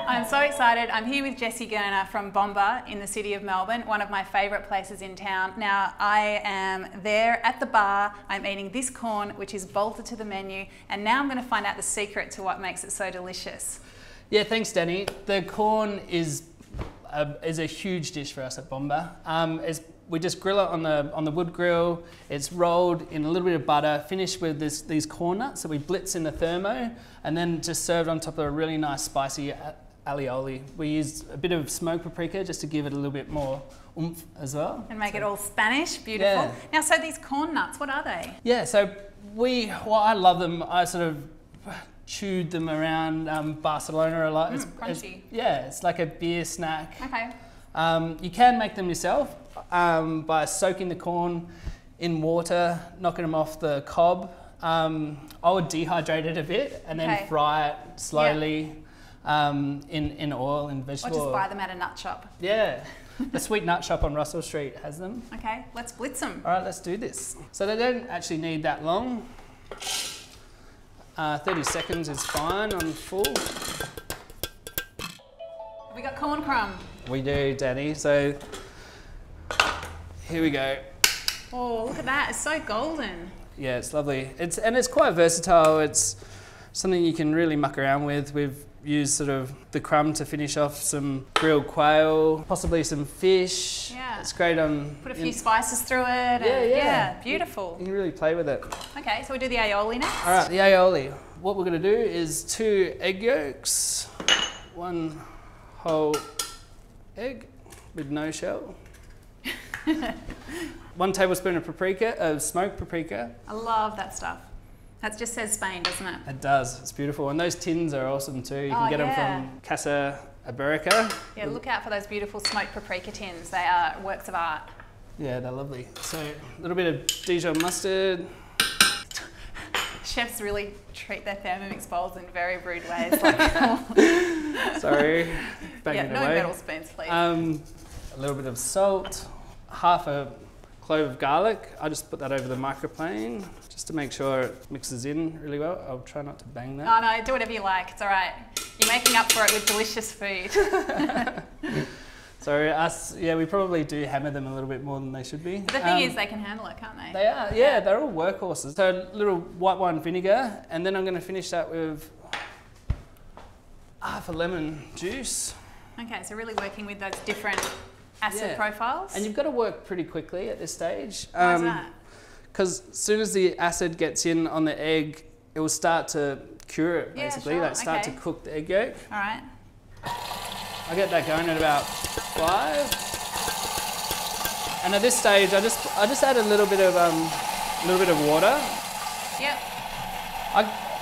I'm so excited. I'm here with Jesse Gerner from Bomba in the city of Melbourne, one of my favourite places in town. Now, I am there at the bar. I'm eating this corn, which is bolted to the menu, and now I'm going to find out the secret to what makes it so delicious. Yeah, thanks, Dani. The corn is a huge dish for us at Bomba. We just grill it on the wood grill. It's rolled in a little bit of butter, finished with these corn nuts that we blitz in the thermo, and then just served on top of a really nice spicy ALLIOLI. We use a bit of smoked paprika just to give it a little bit more oomph as well. And make it all Spanish, beautiful. Yeah. Now, so these corn nuts, what are they? Yeah, so I love them. I sort of chewed them around Barcelona a lot. Crunchy. It's like a beer snack. Okay. You can make them yourself by soaking the corn in water, knocking them off the cob. I would dehydrate it a bit and then fry it slowly in oil and vegetable. Or just buy them at a nut shop. Yeah, the Sweet Nut Shop on Russell Street has them. Okay, let's blitz them. All right, let's do this. So they don't actually need that long. 30 seconds is fine on full. We got corn crumb. We do, Dani. So here we go. Oh, look at that. It's so golden. Yeah, it's lovely. It's quite versatile. It's something you can really muck around with. We've used sort of the crumb to finish off some grilled quail, possibly some fish. Yeah. It's great on... Put a few spices through it. Yeah, beautiful. You can really play with it. Okay, so we do the aioli next. All right, the aioli. What we're going to do is 2 egg yolks, 1 whole egg with no shell. 1 tablespoon of paprika, smoked paprika. I love that stuff. That just says Spain, doesn't it? It does. It's beautiful. And those tins are awesome too. You can get them from Casa Iberica. Yeah, look out for those beautiful smoked paprika tins. They are works of art. Yeah, they're lovely. So a little bit of Dijon mustard. Chefs really treat their Thermomix bowls in very rude ways. Sorry, banging it no away. metal spoons, please. A little bit of salt, half a clove of garlic. I just put that over the microplane just to make sure it mixes in really well. I'll try not to bang that. Oh no, do whatever you like. It's all right. You're making up for it with delicious food. Sorry, we probably do hammer them a little bit more than they should be. But the thing is, they can handle it, can't they? They are, yeah, they're all workhorses. So a little white wine vinegar, and then I'm going to finish that with half a lemon juice. Okay, so really working with those different acid profiles. And you've got to work pretty quickly at this stage. Why is that? Because as soon as the acid gets in on the egg, it will start to cure it, basically. Yeah, sure. Like start to cook the egg yolk. All right. I get that going at about 5. And at this stage, I just add a little bit of water. Yep.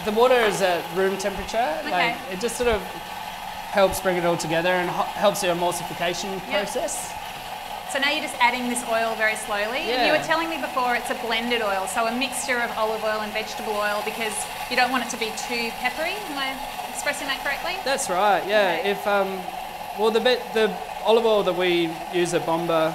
The water is at room temperature. Okay. Like it just sort of helps bring it all together and helps the emulsification process. So now you're just adding this oil very slowly. Yeah. You were telling me before it's a blended oil, so a mixture of olive oil and vegetable oil because you don't want it to be too peppery. Am I expressing that correctly? That's right. Yeah. Okay. If the olive oil that we use at Bomba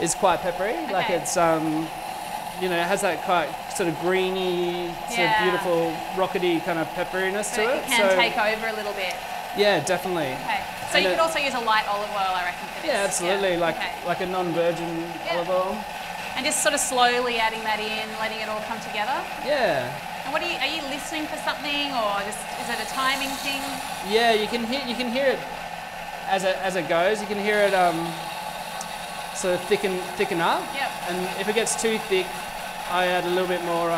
is quite peppery. Okay. Like it's it has that quite sort of greeny, sort of beautiful, rockety kind of pepperiness to it. It can take over a little bit. Yeah, definitely. Okay. So you could also use a light olive oil, I reckon, for this. Yeah, absolutely. Like a non-virgin olive oil. And just sort of slowly adding that in, letting it all come together. Yeah. And are you listening for something, or is it a timing thing? Yeah, you can hear it as it goes. You can hear it sort of thicken up. Yep. And if it gets too thick, I add a little bit more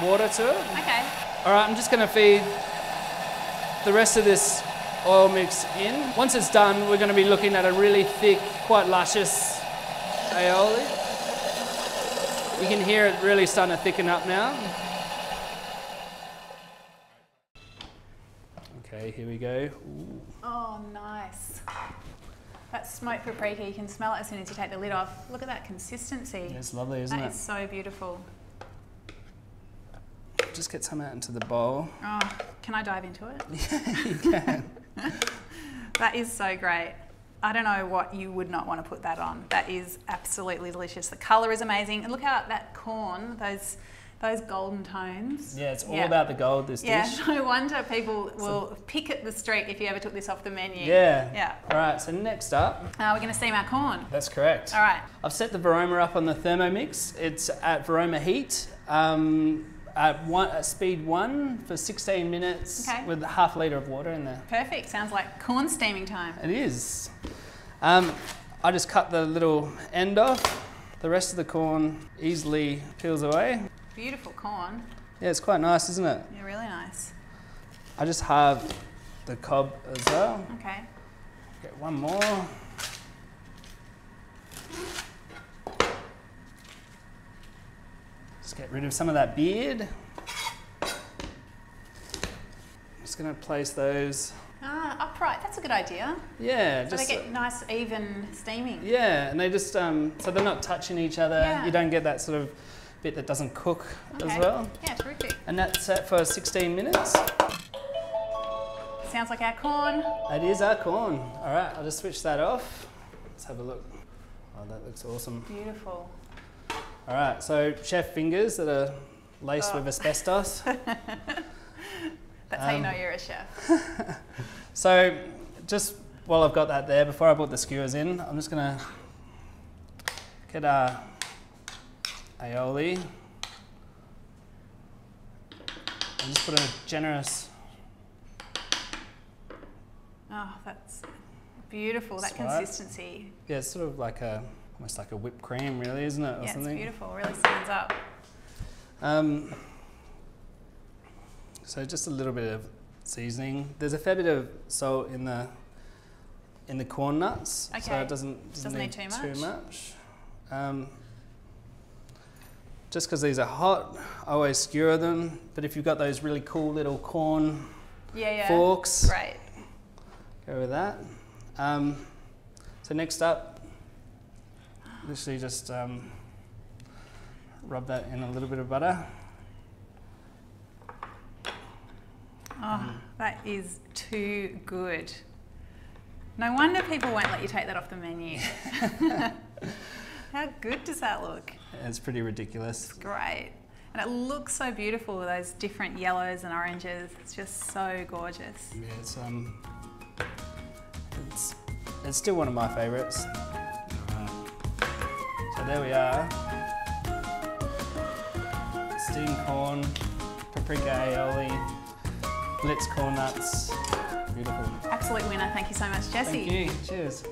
water to it. Okay. All right, I'm just going to feed the rest of this oil mix in. Once it's done, we're going to be looking at a really thick, quite luscious aioli. You can hear it really starting to thicken up now. Okay, here we go. Ooh. Oh, nice. That smoked paprika, you can smell it as soon as you take the lid off. Look at that consistency. It's lovely, isn't it? That is so beautiful. Just get some out into the bowl. Oh, can I dive into it? Yeah, you can. That is so great. I don't know what you would not want to put that on. That is absolutely delicious. The colour is amazing. And look how that corn, those golden tones. Yeah, it's all about the gold, this dish. Yeah, no wonder people will pick at the street if you ever took this off the menu. Yeah. Yeah. All right, so next up. We're going to steam our corn. That's correct. All right. I've set the Varoma up on the Thermomix. It's at Varoma heat. At speed 1 for 16 minutes with half a litre of water in there. Perfect. Sounds like corn steaming time. It is. I just cut the little end off. The rest of the corn easily peels away. Beautiful corn. Yeah, it's quite nice, isn't it? Yeah, really nice. I just halved the cob as well. Okay. Get one more. Just get rid of some of that beard. Just going to place those. Upright. That's a good idea. Yeah. So they get nice, even steaming. Yeah, and they just, so they're not touching each other. Yeah. You don't get that sort of bit that doesn't cook as well. Yeah, terrific. And that's set for 16 minutes. Sounds like our corn. It is our corn. All right, I'll just switch that off. Let's have a look. Oh, that looks awesome. Beautiful. All right, so chef fingers that are laced with asbestos. That's how you know you're a chef. So just while I've got that there, before I put the skewers in, I'm just gonna get our aioli and just put a generous. Oh, that's beautiful, that slice. consistency. Yeah, it's sort of like almost like a whipped cream really, isn't it? Or something. It's beautiful, really stands up. So just a little bit of seasoning. There's a fair bit of salt in the corn nuts, so it doesn't need too much. Just because these are hot, I always skewer them. But if you've got those really cool little corn forks, great. Go with that. So next up, literally just rub that in a little bit of butter. Oh, that is too good. No wonder people won't let you take that off the menu. How good does that look? It's pretty ridiculous. It's great. And it looks so beautiful with those different yellows and oranges. It's just so gorgeous. Yeah, it's still one of my favourites. So there we are. Steamed corn, paprika aioli, Blitz corn nuts. Beautiful. Absolute winner. Thank you so much, Jesse. Thank you. Cheers.